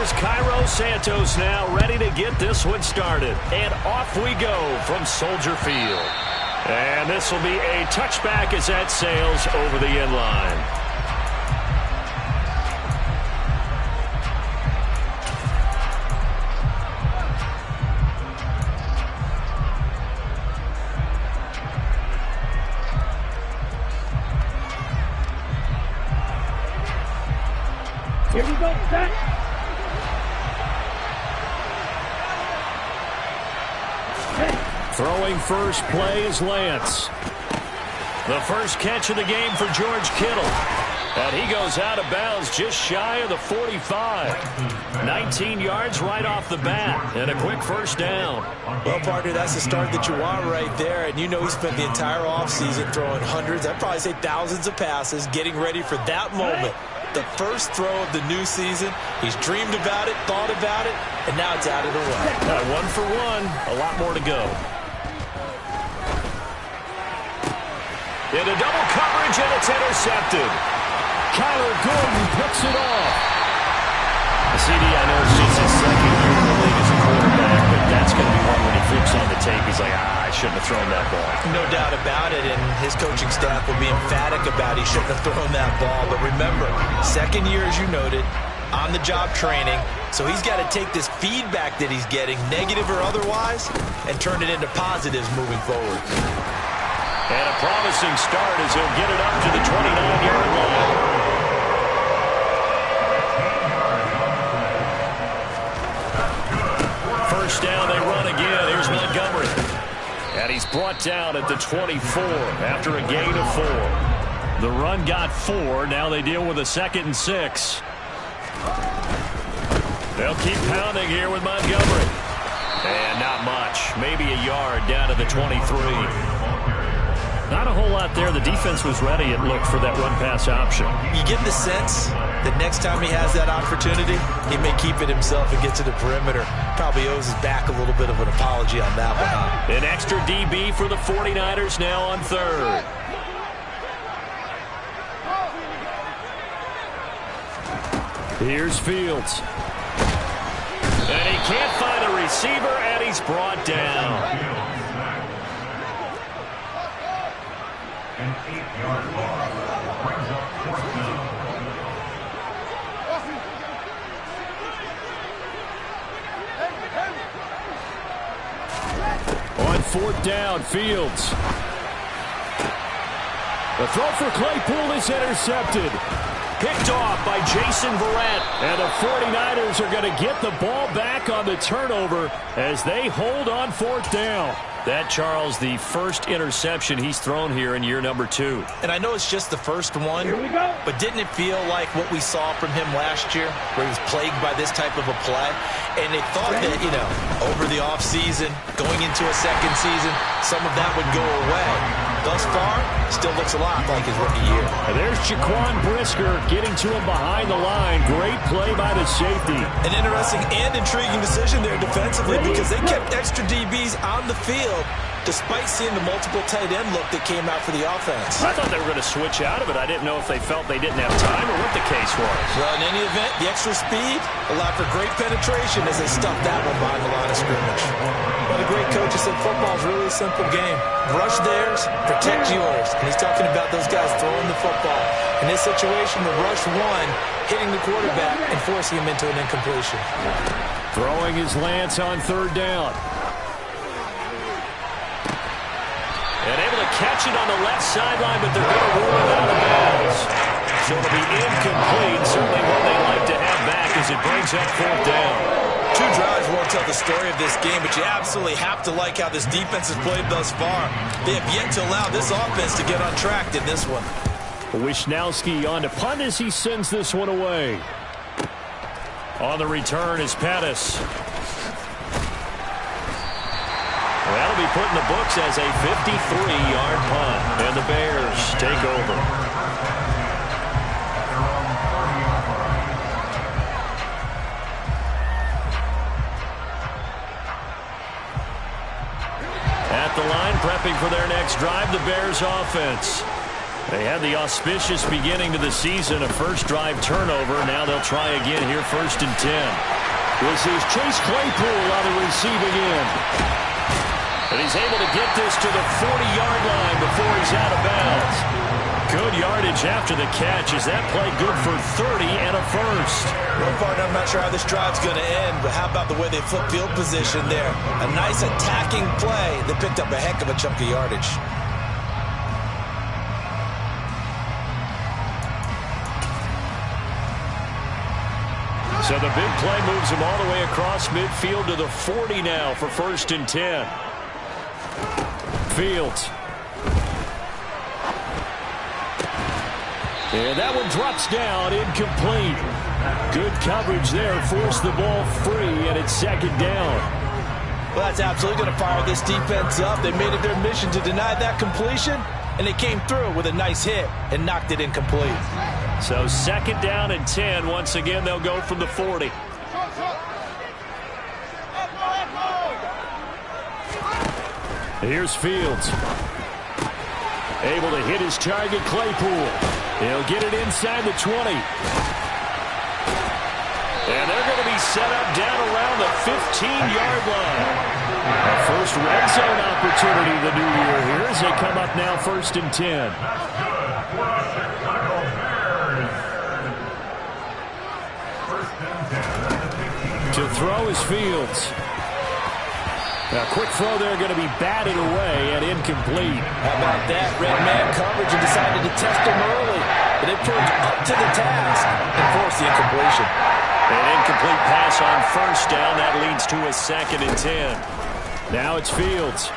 Here's Cairo Santos now ready to get this one started. And off we go from Soldier Field. And this will be a touchback as that sails over the end line. Here we go, set. Throwing first play is Lance. The first catch of the game for George Kittle. And he goes out of bounds just shy of the 45. 19 yards right off the bat. And a quick first down. Well, partner, that's the start that you want right there. And you know he spent the entire offseason throwing hundreds, I'd probably say thousands of passes, getting ready for that moment. The first throw of the new season. He's dreamed about it, thought about it, and now it's out of the way. One for one. A lot more to go. Into double coverage, and it's intercepted. Kyler Gordon picks it off. CD, I know it's just his second year in the league as a quarterback, but that's going to be one when he flips on the tape. He's like, I shouldn't have thrown that ball. No doubt about it, and his coaching staff will be emphatic about he shouldn't have thrown that ball. But remember, second year, as you noted, on-the-job training, so he's got to take this feedback that he's getting, negative or otherwise, and turn it into positives moving forward. And a promising start as he'll get it up to the 29-yard line. First down, they run again. Here's Montgomery. And he's brought down at the 24 after a gain of 4. The run got 4. Now they deal with a 2nd and 6. They'll keep pounding here with Montgomery. And not much. Maybe a yard down to the 23. Not a whole lot there. The defense was ready, it looked, for that run-pass option. You get the sense that next time he has that opportunity, he may keep it himself and get to the perimeter. Probably owes his back a little bit of an apology on that one. An extra DB for the 49ers now on third. Here's Fields. And he can't find a receiver, and he's brought down. An 8-yard loss brings up fourth down. On fourth down, Fields. The throw for Claypool is intercepted. Picked off by Jason Verrett. And the 49ers are going to get the ball back on the turnover as they hold on fourth down. That, Charles, the first interception he's thrown here in year number 2. And I know it's just the first one, Here we go. but didn't it feel like what we saw from him last year, where he was plagued by this type of a play? And they thought that, over the offseason, going into a second season, some of that would go away. Thus far, still looks a lot like his rookie year. And there's Jaquan Brisker getting to him behind the line. Great play by the safety. An interesting and intriguing decision there defensively, because they kept extra DBs on the field despite seeing the multiple tight end look that came out for the offense. I thought they were going to switch out of it. I didn't know if they felt they didn't have time or what the case was. Well, in any event, the extra speed allowed for great penetration as they stuffed that one behind the line of scrimmage. Well, the great coach has said football is really a simple game. Rush theirs, protect yours. And he's talking about those guys throwing the football. In this situation, the rush one, hitting the quarterback and forcing him into an incompletion. Throwing is Lance on third down. And able to catch it on the left sideline, but they're going to rule it out of bounds. So it'll be incomplete. Certainly one they like to have back as it brings up fourth down. 2 drives won't tell the story of this game, but you absolutely have to like how this defense has played thus far. They have yet to allow this offense to get on track in this one. Wisnowski on to punt as he sends this one away. On the return is Pettis. That'll be put in the books as a 53-yard punt. And the Bears take over. At the line, prepping for their next drive, the Bears offense. They had the auspicious beginning to the season, a first drive turnover. Now they'll try again here, 1st and 10. This is Chase Claypool on the receiving end. And he's able to get this to the 40-yard line before he's out of bounds. Good yardage after the catch. Is that play good for 30 and a first? One part, I'm not sure how this drive's going to end, but how about the way they flip field position there? A nice attacking play that picked up a heck of a chunk of yardage. So the big play moves him all the way across midfield to the 40 now for 1st and 10. Fields. And that one drops down, incomplete. Good coverage there, forced the ball free, and it's 2nd down. Well, that's absolutely going to fire this defense up. They made it their mission to deny that completion, and they came through with a nice hit and knocked it incomplete. So 2nd down and 10. Once again, they'll go from the 40. Here's Fields. Able to hit his target, Claypool. He'll get it inside the 20. And they're going to be set up down around the 15-yard line. Our first red zone opportunity of the new year here as they come up now 1st and 10. To throw is Fields. Now, quick throw there going to be batted away and incomplete. How about that? Red man coverage and decided to test him early. But they proved up to the task and forced the incompletion. An incomplete pass on 1st down. That leads to a 2nd and 10. Now it's Fields.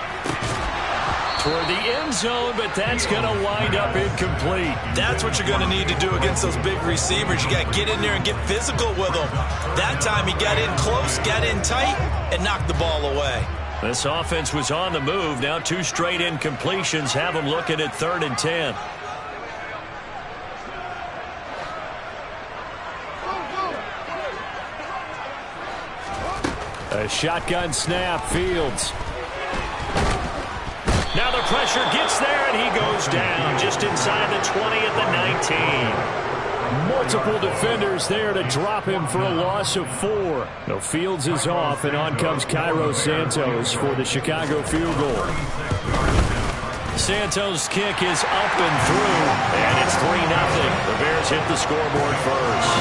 Toward the end zone, but that's going to wind up incomplete. That's what you're going to need to do against those big receivers. You got to get in there and get physical with them. That time he got in close, got in tight, and knocked the ball away. This offense was on the move. Now 2 straight incompletions have them looking at 3rd and 10. A shotgun snap, Fields. Now the pressure gets there, and he goes down just inside the 20 at the 19. Multiple defenders there to drop him for a loss of 4. No, Fields is off, and on comes Cairo Santos for the Chicago field goal. Santos' kick is up and through, and it's 3-0. The Bears hit the scoreboard first.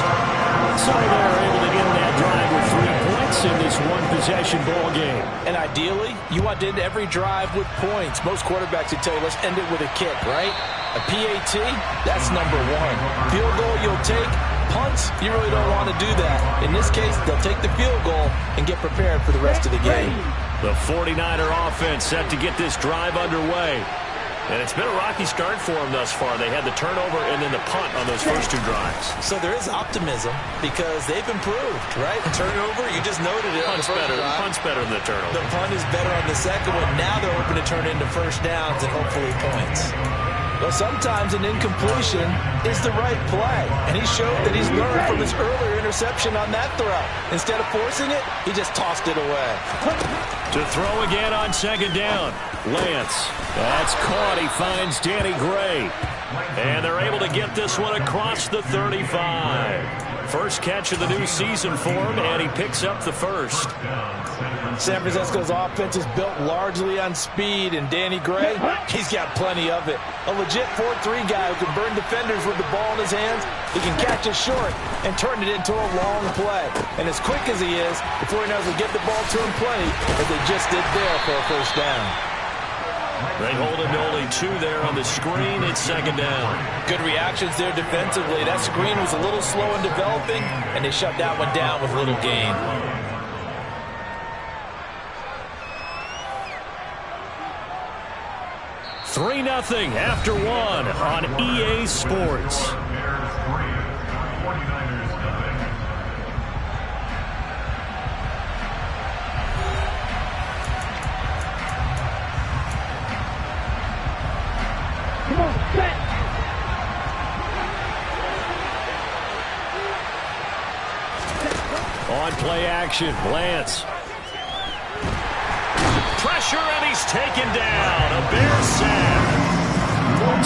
So they're able to end that drive with 3 points in this one-possession ball game. And ideally, you want to end every drive with points. Most quarterbacks would tell you, let's end it with a kick, right? A PAT, that's number 1. Field goal you'll take. Punts, you really don't want to do that. In this case, they'll take the field goal and get prepared for the rest of the game. The 49er offense set to get this drive underway. And it's been a rocky start for them thus far. They had the turnover and then the punt on those first 2 drives. So there is optimism because they've improved, right? Turnover, you just noted it. Punt's better than the turnover. The punt is better on the second one. Now they're hoping to turn into first downs and hopefully points. Well, sometimes an incompletion is the right play. And he showed that he's learned from his earlier interception on that throw. Instead of forcing it, he just tossed it away. To throw again on 2nd down. Lance. That's caught. He finds Danny Gray. And they're able to get this one across the 35. First catch of the new season for him, and he picks up the first. San Francisco's offense is built largely on speed, and Danny Gray, he's got plenty of it. A legit 4-3 guy who can burn defenders with the ball in his hands. He can catch it short and turn it into a long play. And as quick as he is, the 49ers will get the ball to him plenty, as they just did there for a first down. They hold him to only 2 there on the screen. It's 2nd down. Good reactions there defensively. That screen was a little slow in developing, and they shut that one down with little gain. Three 3-0 after 1 on EA Sports. On play action, Lance. Pressure, and he's taken down. A Bears sack.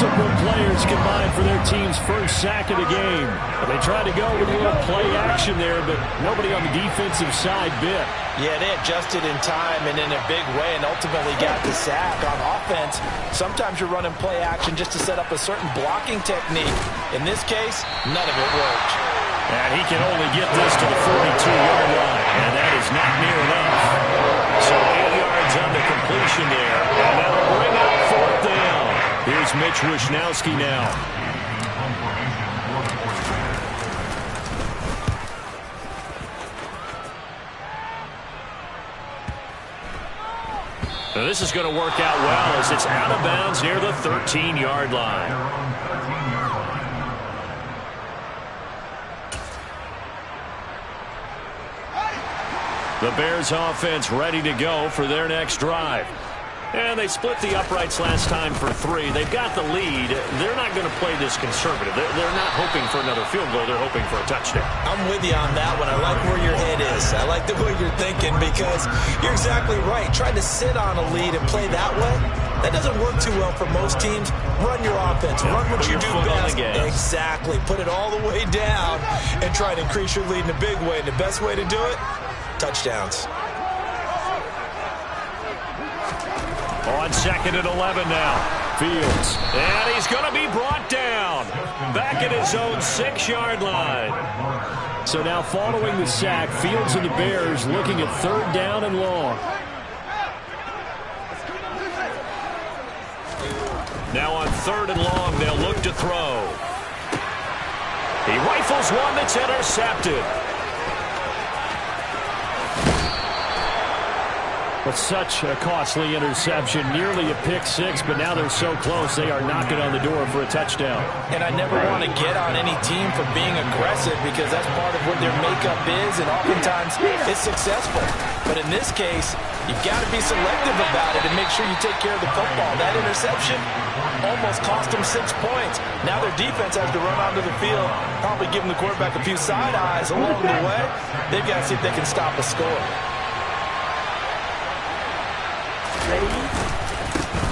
multiple players combined for their team's first sack of the game. They tried to go with a little play action there, but nobody on the defensive side bit. Yeah, they adjusted in time and in a big way and ultimately got the sack. On offense, sometimes you're running play action just to set up a certain blocking technique. In this case, none of it worked. And he can only get this to the 42-yard line, and that is not near enough. So 8 yards on the completion there, and that'll bring up 4th down. Here's Mitch Wishnowsky now. Now this is going to work out well as it's out of bounds near the 13-yard line. The Bears offense ready to go for their next drive. And they split the uprights last time for 3. They've got the lead. They're not going to play this conservative. They're not hoping for another field goal. They're hoping for a touchdown. I'm with you on that one. I like where your head is. I like the way you're thinking because you're exactly right. Trying to sit on a lead and play that way, that doesn't work too well for most teams. Run your offense. Run what you do best. Exactly. Put it all the way down and try to increase your lead in a big way. And the best way to do it, touchdowns. On 2nd and 11 now. Fields. And he's going to be brought down. Back at his own 6-yard line. So now following the sack, Fields and the Bears looking at 3rd down and long. Now on 3rd and long, they'll look to throw. He rifles one that's intercepted. But such a costly interception, nearly a pick-6, but now they're so close they are knocking on the door for a touchdown. And I never want to get on any team for being aggressive because that's part of what their makeup is, and oftentimes it's successful. But in this case, you've got to be selective about it and make sure you take care of the football. That interception almost cost them 6 points. Now their defense has to run onto the field, probably giving the quarterback a few side eyes along the way. They've got to see if they can stop a score.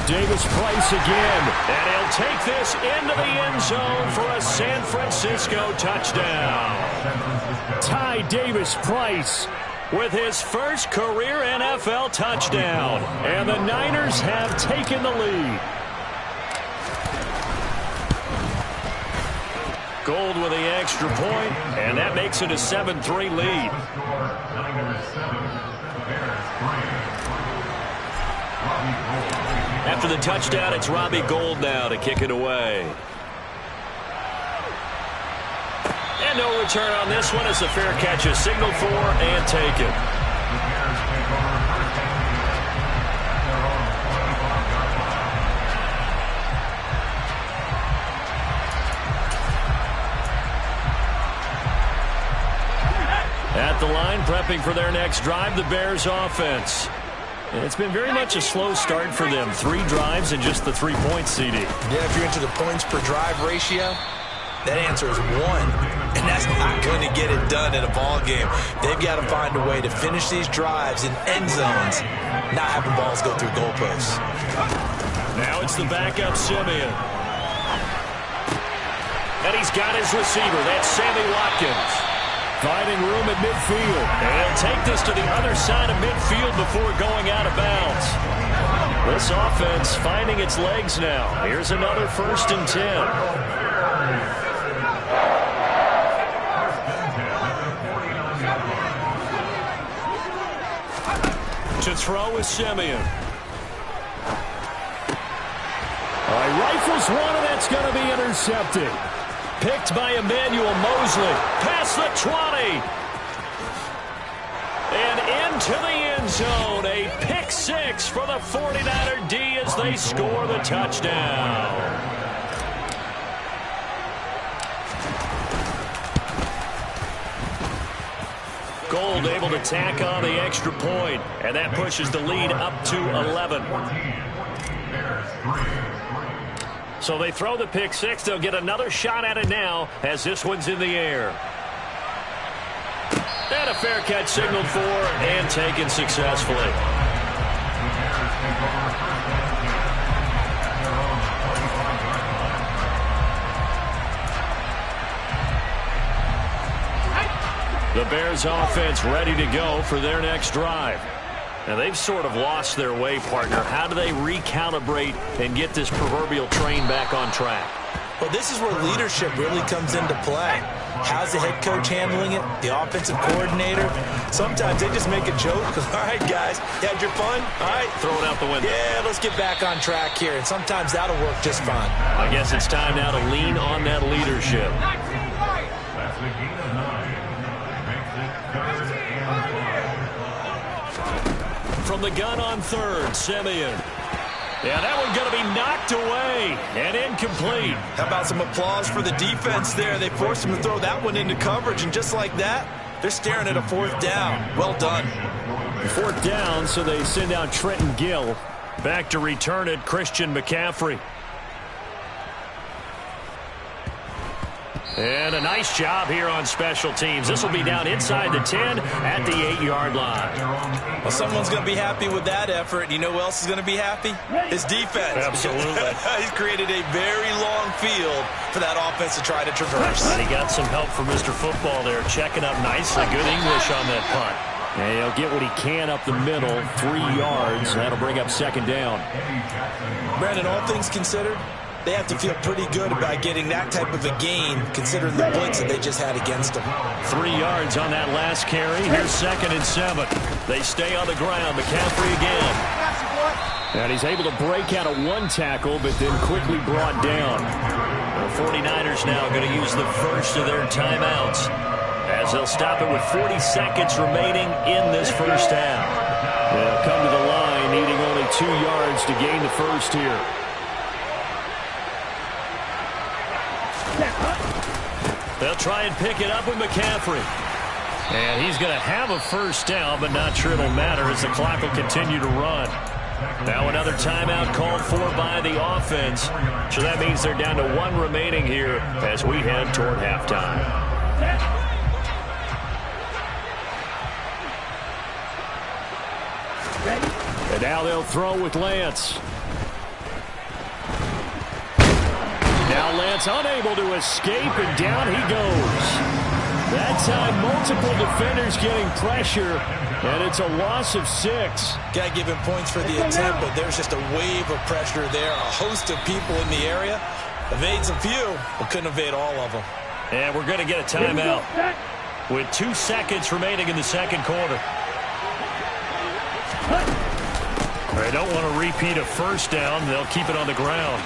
Davis-Price again, and he'll take this into the end zone for a San Francisco touchdown. Ty Davis-Price with his first career NFL touchdown, and the Niners have taken the lead. Gold with the extra point, and that makes it a 7-3 lead. After the touchdown, it's Robbie Gould now to kick it away. And no return on this one as the fair catch is signaled for and taken. At the line, prepping for their next drive, the Bears offense. It's been very much a slow start for them. 3 drives and just the 3 points, CD. Yeah, if you're into the points per drive ratio, that answer is 1. And that's not going to get it done in a ball game. They've got to find a way to finish these drives in end zones, not having balls go through goalposts. Now it's the backup Simeon. And he's got his receiver. That's Sammy Watkins. Finding room at midfield. And he'll take this to the other side of midfield before going out of bounds. This offense finding its legs now. Here's another 1st and 10. To throw is Simeon. All right, rifles one, and that's going to be intercepted. Picked by Emmanuel Mosley. Past the 20. And into the end zone. A pick-6 for the 49er D as they score the touchdown. Gould able to tack on the extra point, and that pushes the lead up to 11. So they throw the pick-6. They'll get another shot at it now as this one's in the air. And a fair catch signaled for and taken successfully. The Bears offense ready to go for their next drive. Now, they've sort of lost their way, partner. How do they recalibrate and get this proverbial train back on track? Well, this is where leadership really comes into play. How's the head coach handling it? The offensive coordinator? Sometimes they just make a joke. All right, guys, you had your fun? All right. Throw it out the window. Yeah, let's get back on track here. And sometimes that'll work just fine. I guess it's time now to lean on that leadership. That's a gain of 9. Makes it 3rd and 4. From the gun on third, Simeon. Yeah, that one's going to be knocked away and incomplete. How about some applause for the defense there? They forced him to throw that one into coverage, and just like that, they're staring at a 4th down. Well done. 4th down, so they send out Trenton Gill. Back to return it, Christian McCaffrey. And a nice job here on special teams. This will be down inside the 10 at the 8-yard line. Well, someone's going to be happy with that effort. You know who else is going to be happy? His defense. Absolutely. He's created a very long field for that offense to try to traverse. And he got some help from Mr. Football there, checking up nicely. Good English on that punt. And he'll get what he can up the middle, 3 yards. That'll bring up 2nd down. Brandon, all things considered, they have to feel pretty good about getting that type of a gain, considering the blitz that they just had against them. 3 yards on that last carry. Here's 2nd and 7. They stay on the ground. McCaffrey again. And he's able to break out of 1 tackle, but then quickly brought down. The 49ers now going to use the first of their timeouts, as they'll stop it with 40 seconds remaining in this first half. They'll come to the line, needing only 2 yards to gain the first here. They'll try and pick it up with McCaffrey. And he's going to have a first down, but not sure it'll matter as the clock will continue to run. Now another timeout called for by the offense. So that means they're down to 1 remaining here as we head toward halftime. And now they'll throw with Lance. Now Lance unable to escape, and down he goes. That time, multiple defenders getting pressure, and it's a loss of 6. Got to give him points for the attempt, but there's just a wave of pressure there. A host of people in the area. Evades a few, but couldn't evade all of them. And we're going to get a timeout with 2 seconds remaining in the second quarter. They don't want to repeat a first down. They'll keep it on the ground.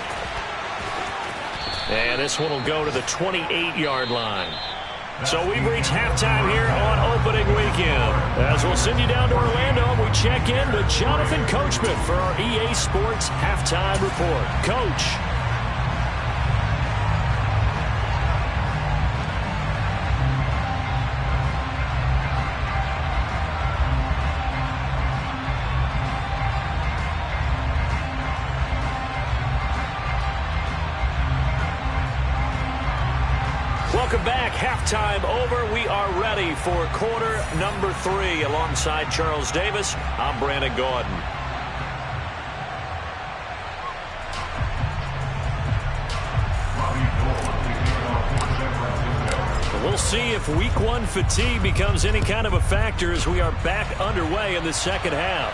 And this one will go to the 28-yard line. So we've reached halftime here on opening weekend. As we'll send you down to Orlando, we check in with Jonathan Coachman for our EA Sports Halftime Report. Coach. Welcome back. Halftime over. We are ready for quarter number 3. Alongside Charles Davis, I'm Brandon Gordon. We'll see if week 1 fatigue becomes any kind of a factor as we are back underway in the second half.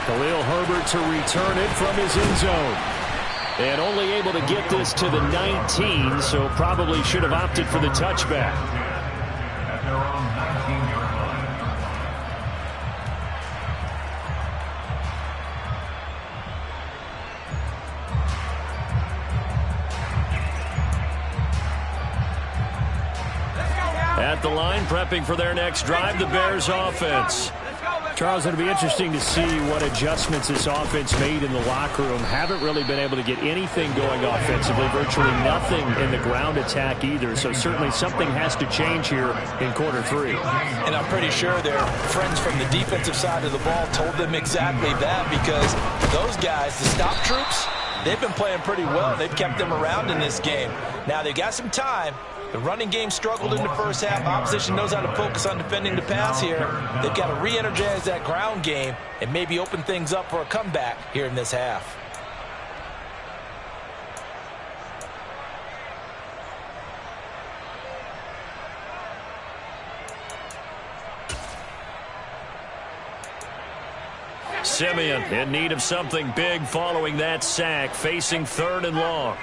Khalil Herbert to return it from his end zone. And only able to get this to the 19, so probably should have opted for the touchback. At their own 19-yard line. At the line, prepping for their next drive, the Bears offense. Charles, it'll be interesting to see what adjustments this offense made in the locker room. Haven't really been able to get anything going offensively, virtually nothing in the ground attack either. So certainly something has to change here in quarter 3. And I'm pretty sure their friends from the defensive side of the ball told them exactly that, because those guys, the stop troops, they've been playing pretty well. They've kept them around in this game. Now they've got some time. The running game struggled in the first half. Opposition knows how to focus on defending the pass here. They've got to re-energize that ground game and maybe open things up for a comeback here in this half. Simeon in need of something big following that sack, facing 3rd and long.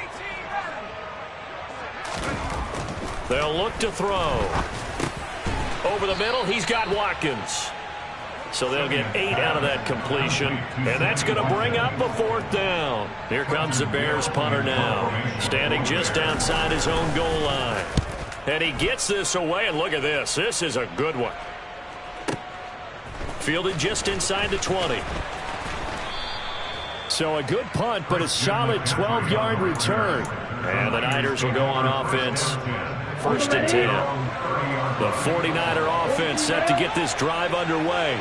They'll look to throw. Over the middle, he's got Watkins. So they'll get 8 out of that completion, and that's going to bring up a 4th down. Here comes the Bears punter now, standing just outside his own goal line. And he gets this away, and look at this. This is a good one. Fielded just inside the 20. So a good punt, but a solid 12-yard return. And the Niners will go on offense. 1st and 10. The 49er offense set to get this drive underway.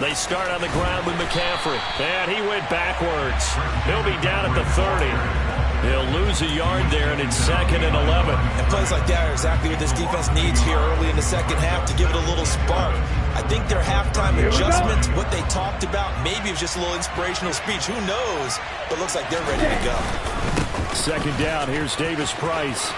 They start on the ground with McCaffrey. And he went backwards. He'll be down at the 30. He'll lose a yard there, and it's 2nd and 11. And plays like that are exactly what this defense needs here early in the second half to give it a little spark. I think their halftime adjustments, what they talked about, maybe it was just a little inspirational speech. Who knows? But looks like they're ready to go. 2nd down. Here's Davis Price.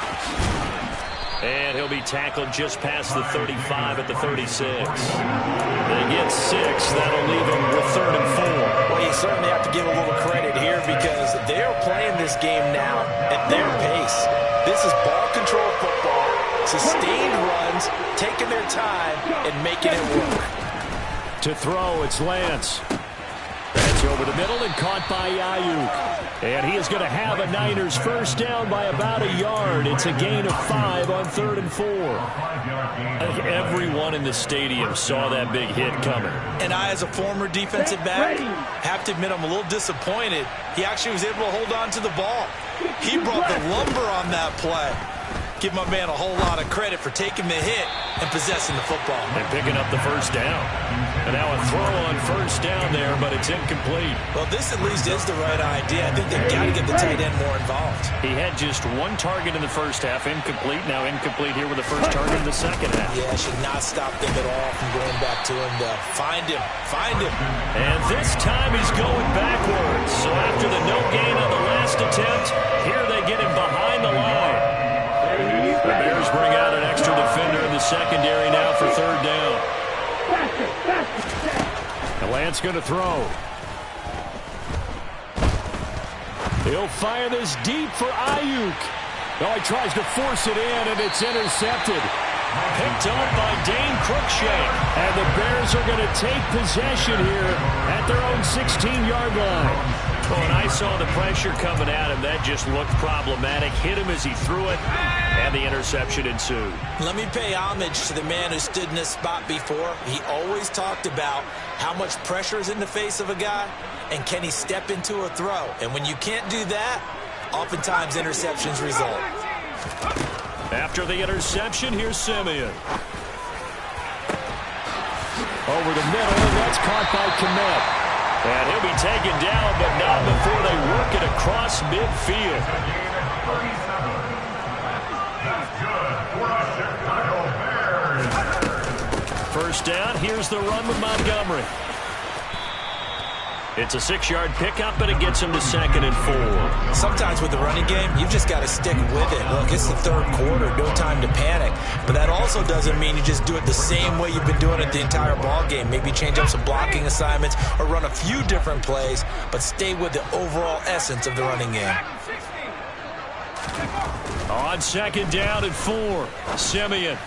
And he'll be tackled just past the 35 at the 36. They get 6. That'll leave him with 3rd and 4. Well, you certainly have to give a little credit here because they're playing this game now at their pace. This is ball control football, sustained runs, taking their time, and making it work. To throw, it's Lance. That's over the middle and caught by Ayuk. And he is going to have a Niners 1st down by about a yard. It's a gain of 5 on 3rd and 4. I think everyone in the stadium saw that big hit coming. And I, as a former defensive back, have to admit I'm a little disappointed. He actually was able to hold on to the ball. He brought the lumber on that play. Give my man a whole lot of credit for taking the hit and possessing the football. And picking up the 1st down. And now a throw on 1st down there, but it's incomplete. Well, this at least is the right idea. I think they've got to get the tight end more involved. He had just 1 target in the 1st half, incomplete. Now incomplete here with the 1st target in the 2nd half. Yeah, should not stop them at all from going back to him to find him. Find him. And this time he's going backwards. So after the no gain on the last attempt, here they get him behind the line. The Bears bring out an extra defender in the secondary now for 3rd down. And Lance going to throw. He'll fire this deep for Ayuk. No, he tries to force it in, and it's intercepted. Picked up by Dane Cruikshank. And the Bears are going to take possession here at their own 16-yard line. Well, and I saw the pressure coming at him. That just looked problematic. Hit him as he threw it, and the interception ensued. Let me pay homage to the man who stood in this spot before. He always talked about how much pressure is in the face of a guy, and can he step into a throw. And when you can't do that, oftentimes interceptions result. After the interception, here's Simeon. Over the middle, and that's caught by Kmet. And he'll be taken down, but not before they work it across midfield. First down, here's the run with Montgomery. It's a 6-yard pickup, but it gets him to 2nd and 4. Sometimes with the running game, you've just got to stick with it. Look, it's the 3rd quarter, no time to panic. But that also doesn't mean you just do it the same way you've been doing it the entire ball game. Maybe change up some blocking assignments or run a few different plays, but stay with the overall essence of the running game. On 2nd down and 4, Simeon.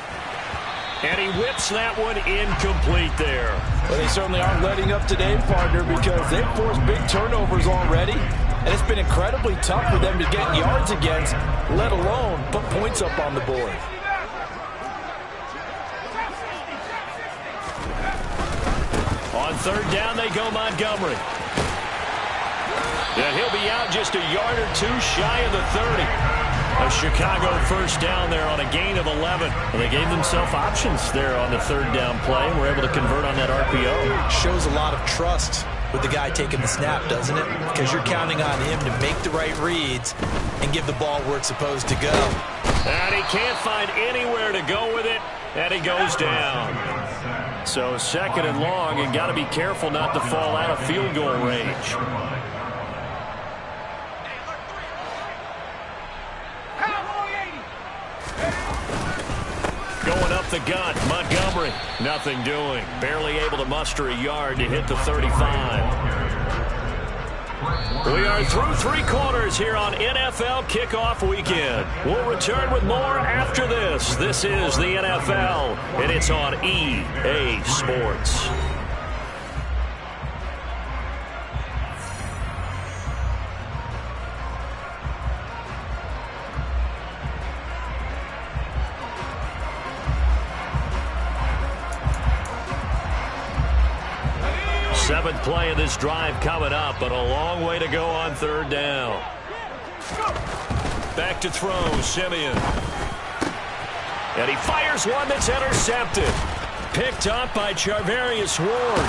And he whips that one incomplete there. Well, they certainly aren't letting up today, partner, because they've forced big turnovers already. And it's been incredibly tough for them to get yards against, let alone put points up on the board. On 3rd down, they go Montgomery. And he'll be out just a yard or 2 shy of the 30. A Chicago 1st down there on a gain of 11. And they gave themselves options there on the 3rd down play and were able to convert on that RPO. Shows a lot of trust with the guy taking the snap, doesn't it? Because you're counting on him to make the right reads and give the ball where it's supposed to go. And he can't find anywhere to go with it, and he goes down. So 2nd and long, and got to be careful not to fall out of field goal range. Going up the the gun. Montgomery, nothing doing. Barely able to muster a yard to hit the 35. We are through 3 quarters here on NFL Kickoff Weekend. We'll return with more after this. This is the NFL, and it's on EA Sports. Seventh play of this drive coming up, but a long way to go on 3rd down. Back to throw, Simeon. And he fires one that's intercepted. Picked up by Charvarius Ward.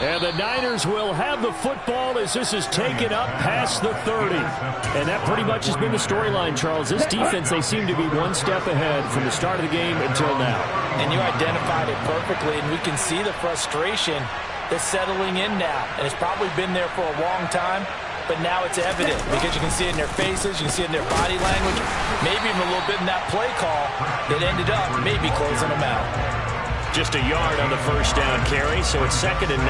And the Niners will have the football as this is taken up past the 30. And that pretty much has been the storyline, Charles. This defense, they seem to be one step ahead from the start of the game until now. And you identified it perfectly, and we can see the frustration that's settling in now. And it's probably been there for a long time, but now it's evident because you can see it in their faces, you can see it in their body language, maybe even a little bit in that play call that ended up maybe closing them out. Just a yard on the first down carry, so it's 2nd and 9.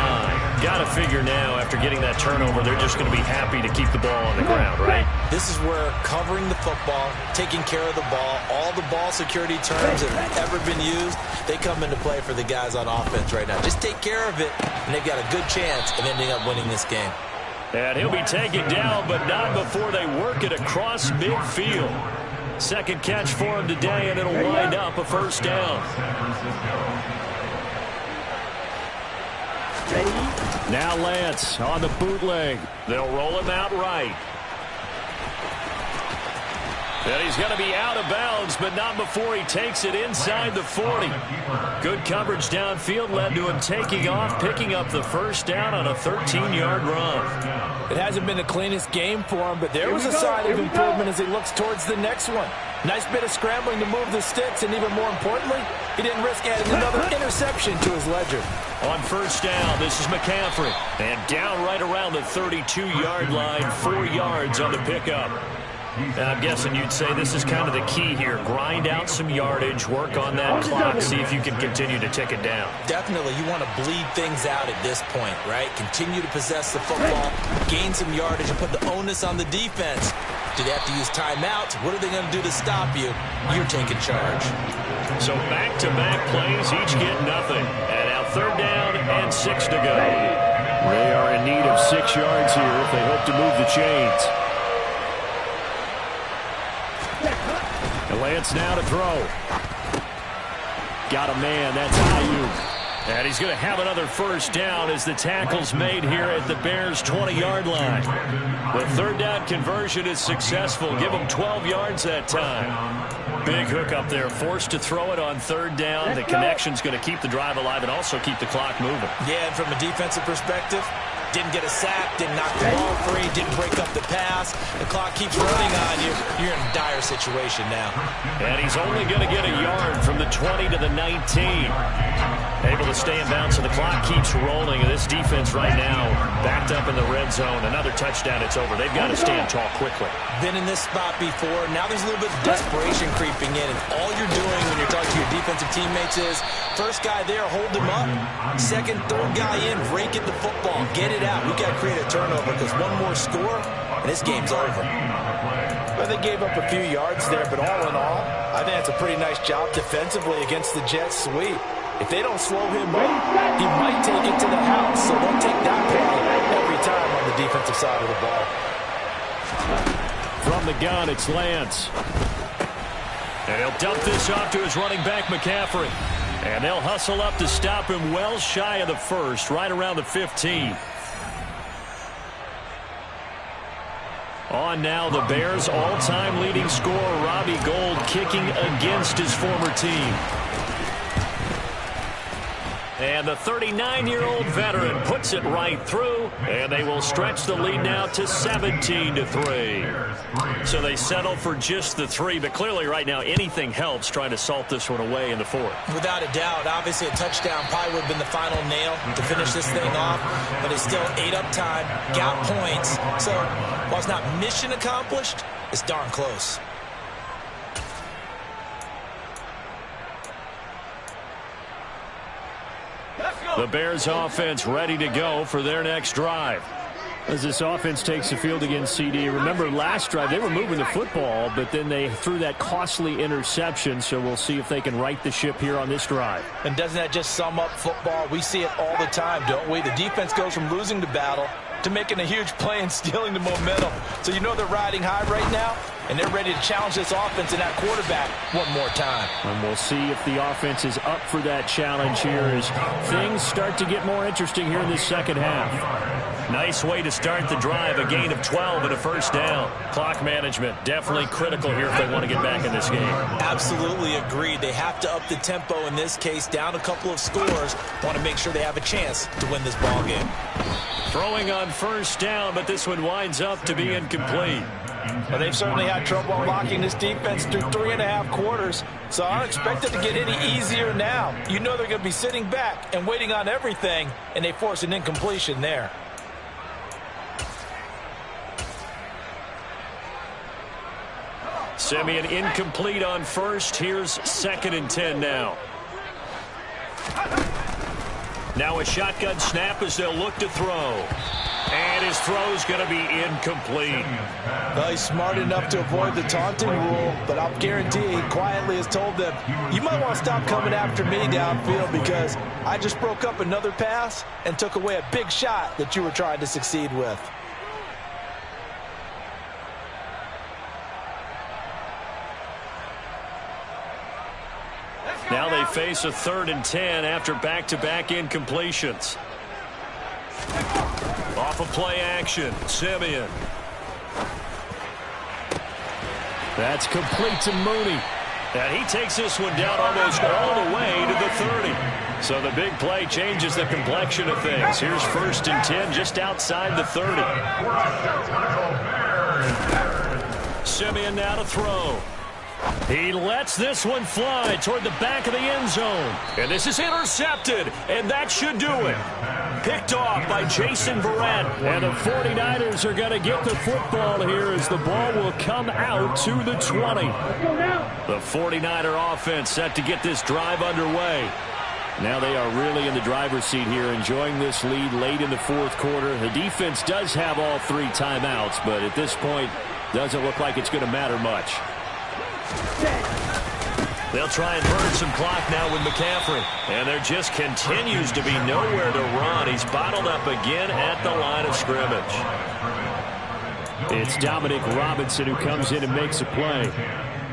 Got to figure now, after getting that turnover, they're just going to be happy to keep the ball on the ground, right? This is where covering the football, taking care of the ball, all the ball security terms that have ever been used, they come into play for the guys on offense right now. Just take care of it, and they've got a good chance of ending up winning this game. And he'll be taken down, but not before they work it across midfield. Second catch for him today, and it'll wind up a first down. Now Lance on the bootleg. They'll roll him out right. And he's going to be out of bounds, but not before he takes it inside the 40. Good coverage downfield led to him taking off, picking up the first down on a 13-yard run. It hasn't been the cleanest game for him, but there was a sign of improvement as he looks towards the next one. Nice bit of scrambling to move the sticks, and even more importantly, he didn't risk adding another interception to his ledger. On first down, this is McCaffrey. And down right around the 32-yard line, 4 yards on the pickup. And I'm guessing you'd say this is kind of the key here. Grind out some yardage, work on that clock, see if you can continue to tick it down. Definitely, you want to bleed things out at this point, right? Continue to possess the football, gain some yardage, and put the onus on the defense. Do they have to use timeouts? What are they going to do to stop you? You're taking charge. So back-to-back plays, each get nothing. And now 3rd down and 6 to go. They are in need of 6 yards here if they hope to move the chains. And Lance now to throw. Got a man, that's Ayuk. And he's going to have another first down as the tackle's made here at the Bears' 20-yard line. The 3rd down conversion is successful. Give them 12 yards that time. Big hook up there, forced to throw it on 3rd down. The connection's going to keep the drive alive and also keep the clock moving. Yeah, and from a defensive perspective, didn't get a sack, didn't knock the ball free, didn't break up the pass. The clock keeps running on you. You're in a dire situation now. And he's only going to get a yard from the 20 to the 19. Able to stay in bounds, so the clock keeps rolling. And this defense right now backed up in the red zone. Another touchdown, it's over. They've got to stand tall quickly. Been in this spot before. Now there's a little bit of desperation creeping in. And all you're doing when you're talking to your defensive teammates is, first guy there, hold him up. Second, 3rd guy in, break it the football. Get it out. We've got to create a turnover because one more score, and this game's over. Well, they gave up a few yards there, but all in all, I think that's a pretty nice job defensively against the Jets sweep. If they don't slow him up, he might take it to the house, so they'll take that penalty every time on the defensive side of the ball. From the gun, it's Lance. And he'll dump this off to his running back, McCaffrey. And they'll hustle up to stop him well shy of the first, right around the 15. On now, the Bears' all-time leading scorer, Robbie Gould, kicking against his former team. And the 39-year-old veteran puts it right through, and they will stretch the lead now to 17-3. So they settle for just the 3, but clearly right now anything helps trying to salt this one away in the 4th. Without a doubt, obviously a touchdown probably would have been the final nail to finish this thing off, but it's still ate up time, got points. So while it's not mission accomplished, it's darn close. The Bears offense ready to go for their next drive. As this offense takes the field against CD, remember last drive they were moving the football, but then they threw that costly interception, so we'll see if they can right the ship here on this drive. And doesn't that just sum up football? We see it all the time, don't we? The defense goes from losing the battle to making a huge play and stealing the momentum. So you know they're riding high right now, and they're ready to challenge this offense and that quarterback one more time. And we'll see if the offense is up for that challenge here as things start to get more interesting here in this second half. Nice way to start the drive, a gain of 12 and a first down. Clock management definitely critical here if they want to get back in this game. Absolutely agreed. They have to up the tempo in this case, down a couple of scores. Want to make sure they have a chance to win this ball game. Throwing on first down, but this one winds up to be incomplete. Well, they've certainly had trouble unlocking this defense through 3.5 quarters, so I don't expect it to get any easier now. You know they're going to be sitting back and waiting on everything, and they force an incompletion there. Simeon incomplete on first. Here's 2nd and 10 now. Now a shotgun snap as they'll look to throw. And his throw's going to be incomplete. Well, he's smart enough to avoid the taunting rule, but I'll guarantee he quietly has told them, you might want to stop coming after me downfield because I just broke up another pass and took away a big shot that you were trying to succeed with. Now they face a 3rd and 10 after back-to-back incompletions. Off of play action, Simeon. That's complete to Mooney. And he takes this one down almost all the way to the 30. So the big play changes the complexion of things. Here's 1st and 10 just outside the 30. Simeon now to throw. He lets this one fly toward the back of the end zone. And this is intercepted, and that should do it. Picked off by Jason Verrett. And the 49ers are going to get the football here as the ball will come out to the 20. The 49er offense set to get this drive underway. Now they are really in the driver's seat here, enjoying this lead late in the 4th quarter. The defense does have all 3 timeouts, but at this point, doesn't look like it's going to matter much. They'll try and burn some clock now with McCaffrey. And there just continues to be nowhere to run. He's bottled up again at the line of scrimmage. It's Dominic Robinson who comes in and makes a play.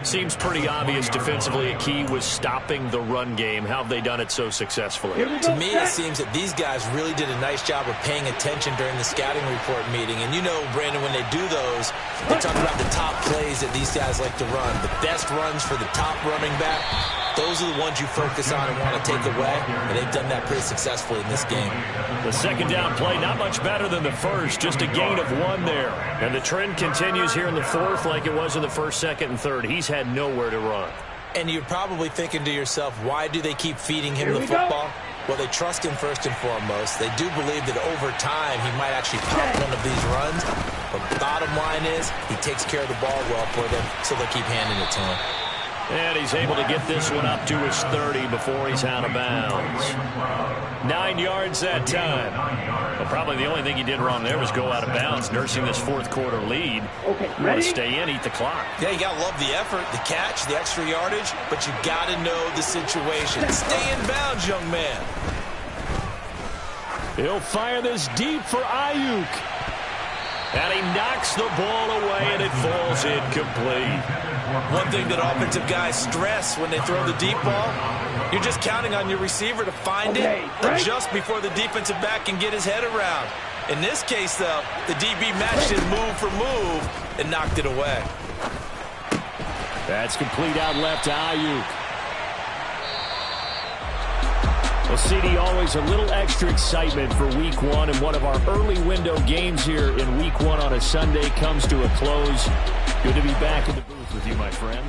Seems pretty obvious defensively a key was stopping the run game. How have they done it so successfully? To me, it seems that these guys really did a nice job of paying attention during the scouting report meeting. And you know, Brandon, when they do those, they talk about the top plays that these guys like to run. The best runs for the top running back, those are the ones you focus on and want to take away. And they've done that pretty successfully in this game. The 2nd down play, not much better than the first, just a gain of 1 there. And the trend continues here in the 4th like it was in the 1st, 2nd, and 3rd. He's had nowhere to run. And you're probably thinking to yourself, why do they keep feeding him the football? Well, they trust him first and foremost. They do believe that over time he might actually pop one of these runs. But the bottom line is he takes care of the ball well for them, so they'll keep handing it to him. And he's able to get this one up to his 30 before he's out of bounds. 9 yards that time. Well, probably the only thing he did wrong there was go out of bounds, nursing this 4th quarter lead. Okay, you want to stay in, eat the clock. Yeah, you got to love the effort, the catch, the extra yardage, but you got to know the situation. Stay in bounds, young man. He'll fire this deep for Ayuk. And he knocks the ball away, and it falls incomplete. One thing that offensive guys stress when they throw the deep ball, you're just counting on your receiver to find it just before the defensive back can get his head around. In this case, though, the DB matched his move for move and knocked it away. That's complete out left to Ayuk. Well, CD, always a little extra excitement for Week 1, and one of our early window games here in Week 1 on a Sunday comes to a close. Good to be back in the booth with you, my friend.